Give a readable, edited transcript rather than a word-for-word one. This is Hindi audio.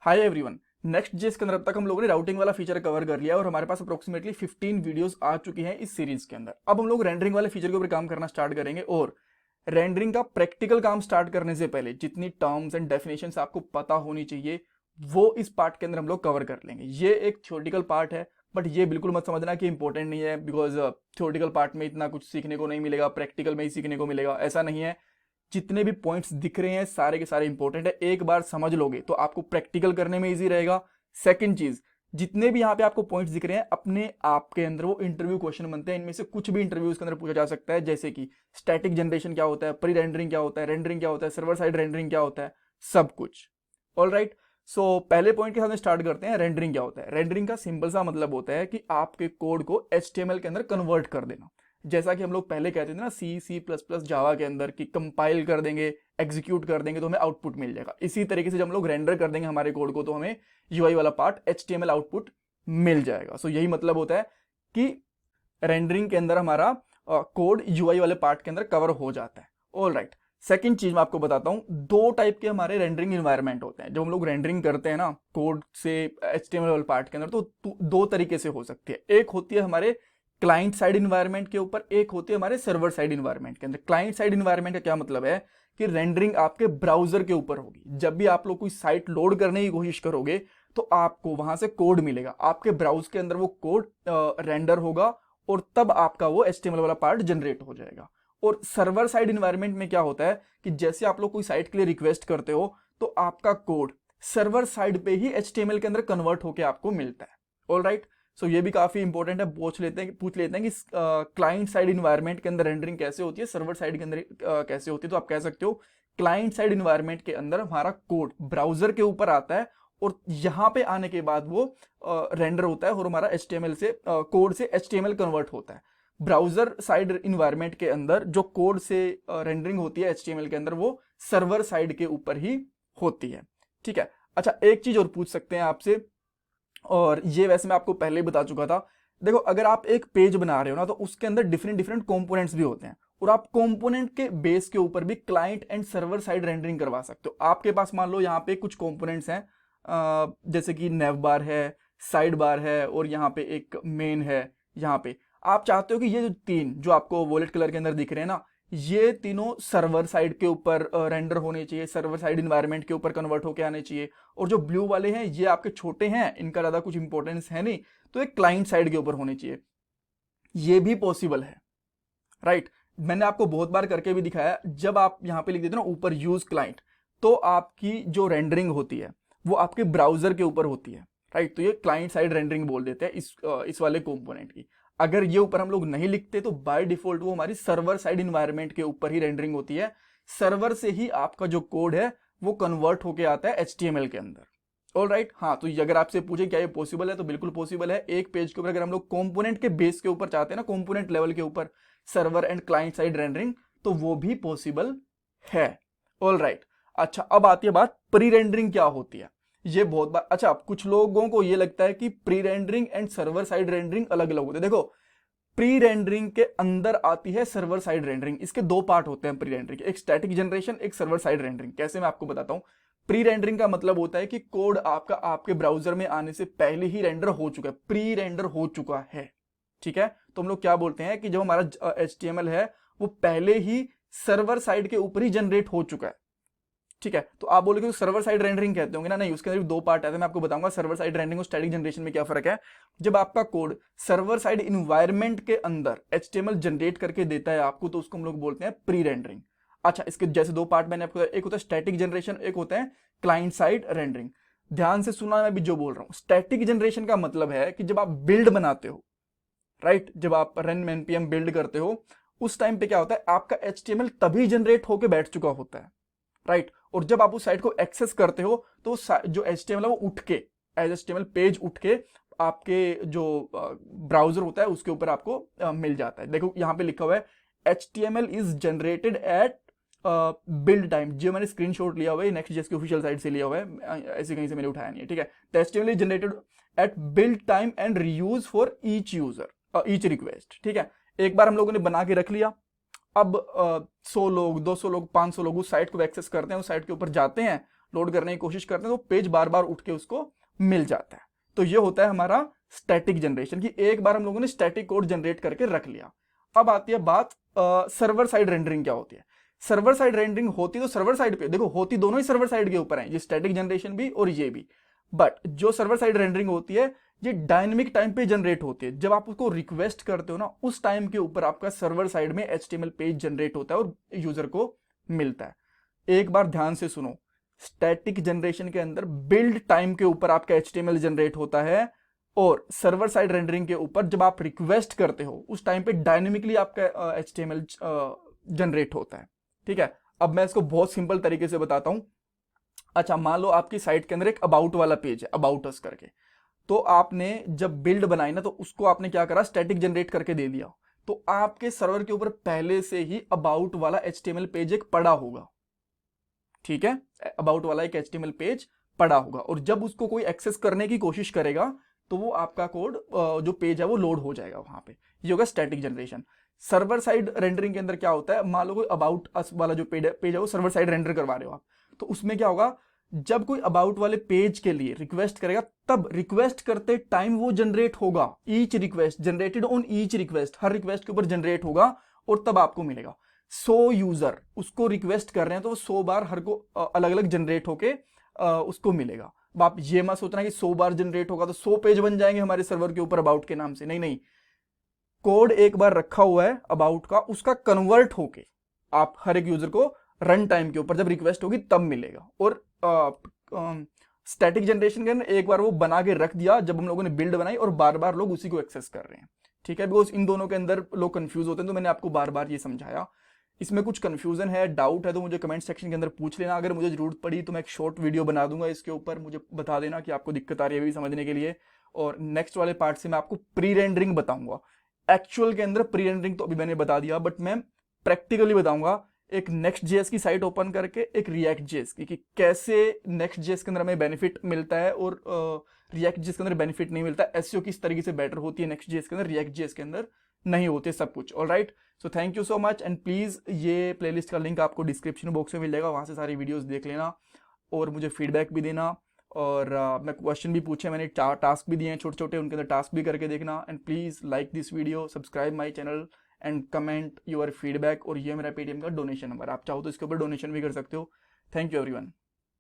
Hi everyone. नेक्स्ट जेएस के अंदर अब तक हम लोगों ने राउटिंग वाला फीचर कवर कर लिया और हमारे पास अप्रोक्सीमेटली 15 वीडियोस आ चुकी हैं इस सीरीज के अंदर। अब हम लोग रेंडरिंग वाले फीचर के ऊपर काम करना स्टार्ट करेंगे और रेंडरिंग का प्रैक्टिकल काम स्टार्ट करने से पहले जितनी टर्म्स एंड डेफिनेशंस आपको पता होनी चाहिए वो इस पार्ट के अंदर हम लोग कवर कर लेंगे। ये एक थ्योरेटिकल पार्ट है, बट ये बिल्कुल मत समझना कि इंपॉर्टेंट नहीं है, बिकॉज थ्योरेटिकल पार्ट में इतना कुछ सीखने को नहीं मिलेगा, प्रैक्टिकल में ही सीखने को मिलेगा, ऐसा नहीं है। जितने भी पॉइंट्स दिख रहे हैं सारे के सारे इंपॉर्टेंट है, एक बार समझ लोगे तो आपको प्रैक्टिकल करने में इजी रहेगा। सेकंड चीज, जितने भी यहाँ पे आपको पॉइंट्स दिख रहे हैं अपने आप के अंदर वो इंटरव्यू क्वेश्चन बनते हैं। इनमें से कुछ भी इंटरव्यूज के अंदर पूछा जा सकता है, जैसे कि स्टैटिक जनरेशन क्या होता है, प्री रेंडरिंग क्या होता है, रेंडरिंग क्या होता है, सर्वर साइड रेंडरिंग क्या होता है, सब कुछ। ऑल राइट, सो पहले पॉइंट के साथ स्टार्ट करते हैं। रेंडरिंग क्या होता है? रेंडरिंग का सिंपल सा मतलब होता है कि आपके कोड को HTML के अंदर कन्वर्ट कर देना। जैसा कि हम लोग पहले कहते थे ना C++ जावा के अंदर कि कंपाइल कर देंगे, एग्जीक्यूट कर देंगे तो हमें आउटपुट मिल जाएगा। इसी तरीके से जब हम लोग रेंडर कर देंगे हमारे कोड को तो हमें UI वाला पार्ट HTML आउटपुट मिल जाएगा। सो यही मतलब होता है कि रेंडरिंग के अंदर हमारा कोड UI वाले पार्ट के अंदर कवर हो जाता है। ऑल राइट, सेकंड चीज मैं आपको बताता हूं, दो टाइप के हमारे रेंडरिंग इन्वायरमेंट होते हैं। जब हम लोग रेंडरिंग करते हैं ना कोड से HTML वाले पार्ट के अंदर तो दो तरीके से हो सकती है। एक होती है हमारे क्लाइंट साइड इन्वायरमेंट के ऊपर, एक होती है हमारे सर्वर साइड इन्वायरमेंट के अंदर। क्लाइंट साइड इन्वायरमेंट का क्या मतलब है कि रेंडरिंग आपके ब्राउजर के ऊपर होगी। जब भी आप लोग कोई साइट लोड करने की कोशिश करोगे तो आपको वहां से कोड मिलेगा, आपके ब्राउज के अंदर वो कोड रेंडर होगा और तब आपका वो HTML वाला पार्ट जनरेट हो जाएगा। और सर्वर साइड इन्वायरमेंट में क्या होता है कि जैसे आप लोग कोई साइट के लिए रिक्वेस्ट करते हो तो आपका कोड सर्वर साइड पे ही HTML के अंदर कन्वर्ट होकर आपको मिलता है। ऑल राइट, सो ये भी काफी इंपॉर्टेंट है। पूछ लेते हैं कि क्लाइंट साइड इन्वायरमेंट के अंदर रेंडरिंग कैसे होती है, सर्वर साइड के अंदर कैसे होती है। तो आप कह सकते हो क्लाइंट साइड इन्वायरमेंट के अंदर हमारा कोड ब्राउजर के ऊपर आता है और यहां पे आने के बाद वो रेंडर होता है और हमारा HTML से कोड से HTML कन्वर्ट होता है। ब्राउजर साइड इन्वायरमेंट के अंदर जो कोड से रेंडरिंग होती है HTML के अंदर वो सर्वर साइड के ऊपर ही होती है। ठीक है, अच्छा एक चीज और पूछ सकते हैं आपसे, और ये वैसे मैं आपको पहले ही बता चुका था। देखो, अगर आप एक पेज बना रहे हो ना तो उसके अंदर डिफरेंट डिफरेंट कंपोनेंट्स भी होते हैं और आप कंपोनेंट के बेस के ऊपर भी client and server side rendering करवा सकते हो। आपके पास मान लो यहाँ पे कुछ कंपोनेंट्स हैं, जैसे कि नेव बार है, साइड बार है और यहाँ पे एक मेन है। यहाँ पे आप चाहते हो कि ये जो तीन जो आपको वॉलेट कलर के अंदर दिख रहे हैं ना, ये तीनों सर्वर साइड के ऊपर रेंडर होने चाहिए, सर्वर साइड इन्वायरमेंट के ऊपर कन्वर्ट होके आने चाहिए। और जो ब्लू वाले हैं ये आपके छोटे हैं, इनका ज्यादा कुछ इंपॉर्टेंस है नहीं, तो ये क्लाइंट साइड के ऊपर होने चाहिए। ये भी पॉसिबल है, राइट। मैंने आपको बहुत बार करके भी दिखाया। जब आप यहाँ पे लिख देते ना ऊपर यूज क्लाइंट, तो आपकी जो रेंडरिंग होती है वो आपके ब्राउजर के ऊपर होती है, राइट। तो ये क्लाइंट साइड रेंडरिंग बोल देते हैं इस वाले कंपोनेंट की। अगर ये ऊपर हम लोग नहीं लिखते तो बाय डिफॉल्ट वो हमारी सर्वर साइड इन्वायरमेंट के ऊपर ही रेंडरिंग होती है। सर्वर से ही आपका जो कोड है वो कन्वर्ट होके आता है HTML के अंदर। ऑल राइट, हाँ। तो अगर आपसे पूछे क्या ये पॉसिबल है, तो बिल्कुल पॉसिबल है। एक पेज के ऊपर अगर हम लोग कंपोनेंट के बेस के ऊपर चाहते हैं ना, कंपोनेंट लेवल के ऊपर server and client side rendering, तो वो भी पॉसिबल है। ऑल राइट, अच्छा अब आती है बात प्री रेंडरिंग क्या होती है। ये बहुत बार, अच्छा कुछ लोगों को ये लगता है कि pre rendering and server side rendering अलग अलग होते हैं। देखो, प्री रेंडरिंग के अंदर आती है सर्वर साइड रेंडरिंग। इसके दो पार्ट होते हैं प्री रेंडरिंग के, एक स्टैटिक जनरेशन, एक सर्वर साइड रेंडरिंग। कैसे, मैं आपको बताता हूं। प्री रेंडरिंग का मतलब होता है कि कोड आपका आपके ब्राउजर में आने से पहले ही रेंडर हो चुका है, प्री रेंडर हो चुका है। ठीक है, तो हम लोग क्या बोलते हैं कि जो हमारा HTML है वो पहले ही सर्वर साइड के ऊपर ही जनरेट हो चुका है। ठीक है, तो आप बोलोगे तो सर्वर साइड रेंडरिंग कहते होंगे ना, नहीं, उसके अंदर दो पार्ट है। मैं आपको बताऊंगा सर्वर साइड रेंडरिंग और स्टैटिक जनरेशन में क्या फर्क है। जब आपका कोड सर्वर साइड इन्वायरमेंट के अंदर HTML जनरेट करके देता है आपको, तो उसको हम लोग बोलते हैं प्री रेंडरिंग। अच्छा, इसके जैसे दो पार्ट मैंने आपको, एक होता है स्टैटिक जनरेशन, एक होता है क्लाइंट साइड रेंडरिंग। ध्यान से सुना, मैं भी जो बोल रहा हूं। स्टैटिक जनरेशन का मतलब है कि जब आप बिल्ड बनाते हो, राइट, जब आप रन npm बिल्ड करते हो, उस टाइम पे क्या होता है, आपका HTML तभी जनरेट होके बैठ चुका होता है, राइट। और जब आप उस साइट को एक्सेस करते हो तो जो HTML है वो उठ के एज HTML पेज उठ के आपके जो ब्राउजर होता है उसके ऊपर आपको मिल जाता है। देखो यहाँ पे लिखा हुआ है HTML is generated at build time. जो मैंने स्क्रीनशॉट लिया हुआ है नेक्स्ट.js की ऑफिशियल साइट से लिया हुआ है, ऐसे कहीं से मैंने उठाया नहीं है। ठीक है, तो HTML is generated at build time and reuse for each user each request. ठीक है, एक बार हम लोगों ने बना के रख लिया। अब 100 लोग, 200 लोग, 500 लोग उस साइट को एक्सेस करते हैं, उस साइट के ऊपर जाते हैं लोड करने की कोशिश करते हैं तो पेज बार बार उठ के उसको मिल जाता है। तो ये होता है हमारा स्टैटिक जनरेशन की एक बार हम लोगों ने स्टैटिक कोड जनरेट करके रख लिया। अब आती है बात सर्वर साइड रेंडरिंग क्या होती है। सर्वर साइड रेंडरिंग होती तो सर्वर साइड पे देखो, होती दोनों ही सर्वर साइड के ऊपर है, ये स्टैटिक जनरेशन भी और ये भी। बट जो सर्वर साइड रेंडरिंग होती है ये डायनेमिक टाइम पे जनरेट होती है। जब आप उसको रिक्वेस्ट करते हो ना, उस टाइम के ऊपर आपका सर्वर साइड में HTML पेज जनरेट होता है और यूजर को मिलता है। एक बार ध्यान से सुनो, स्टैटिक जनरेशन के अंदर बिल्ड टाइम के ऊपर आपका HTML जनरेट होता है और सर्वर साइड रेंडरिंग के ऊपर जब आप रिक्वेस्ट करते हो उस टाइम पे डायनेमिकली आपका HTML जनरेट होता है। ठीक है, अब मैं इसको बहुत सिंपल तरीके से बताता हूं। अच्छा, मान लो आपकी साइट के अंदर एक अबाउट वाला पेज है, अबाउट अस करके, तो आपने जब बिल्ड बनाई ना तो उसको आपने क्या करा, स्टैटिक जनरेट करके दे दिया। तो आपके सर्वर के ऊपर पहले से ही अबाउट वाला HTML पेज एक पड़ा होगा। ठीक है, अबाउट वाला एक HTML पेज पड़ा होगा और जब उसको कोई एक्सेस करने की कोशिश करेगा तो वो आपका कोड जो पेज है वो लोड हो जाएगा वहां पे। ये होगा static generation. Server side rendering के अंदर क्या होता है, मान लो कोई अबाउट अस वाला जो पेज है वो सर्वर साइड रेंडर करवा रहे हो आप, तो उसमें क्या होगा, जब कोई अबाउट वाले पेज के लिए रिक्वेस्ट करेगा तब रिक्वेस्ट करते टाइम वो जनरेट होगा, each request generated on each request, her request के ऊपर जनरेट होगा और तब आपको मिलेगा। 100 यूजर उसको रिक्वेस्ट कर रहे हैं तो वो 100 बार हर को अलग अलग जनरेट होके उसको मिलेगा। अब आप ये मत सोचना कि 100 बार जनरेट होगा तो 100 पेज बन जाएंगे हमारे सर्वर के ऊपर अबाउट के नाम से, नहीं नहीं, कोड एक बार रखा हुआ है अबाउट का, उसका कन्वर्ट होके आप हर एक यूजर को रन टाइम के ऊपर जब रिक्वेस्ट होगी तब मिलेगा। और स्टैटिक जनरेशन के अंदर एक बार वो बना के रख दिया जब हम लोगों ने बिल्ड बनाई और बार बार लोग उसी को एक्सेस कर रहे हैं। ठीक है, बिकॉज इन दोनों के अंदर लोग कंफ्यूज होते हैं, तो मैंने आपको बार बार ये समझाया। इसमें कुछ कंफ्यूजन है, डाउट है तो मुझे कमेंट सेक्शन के अंदर पूछ लेना। अगर मुझे जरूरत पड़ी तो मैं एक शॉर्ट वीडियो बना दूंगा इसके ऊपर, मुझे बता देना कि आपको दिक्कत आ रही है भी समझने के लिए। और नेक्स्ट वाले पार्ट से मैं आपको प्री रेंडरिंग बताऊंगा। एक्चुअल के अंदर प्री रेंडरिंग तो अभी मैंने बता दिया, बट मैं प्रैक्टिकली बताऊंगा एक Next.js की साइट ओपन करके एक React.js की, कि कैसे Next.js के अंदर हमें बेनिफिट मिलता है और React.js के अंदर बेनिफिट नहीं मिलता। SEO किस तरीके से बेटर होती है Next.js के अंदर, React.js के अंदर नहीं होते सब कुछ। Alright, so thank you so much and please ये प्लेलिस्ट का लिंक आपको डिस्क्रिप्शन बॉक्स में मिल जाएगा, वहां से सारी वीडियोस देख लेना और मुझे फीडबैक भी देना। और मैं क्वेश्चन भी पूछे, मैंने टास्क भी दिए हैं छोटे छोटे, उनके अंदर टास्क भी करके देखना। And please like this video, subscribe my channel and comment your feedback. और ये मेरा पेटीएम का डोनेशन नंबर, आप चाहो तो इसके ऊपर डोनेशन भी कर सकते हो। Thank you everyone.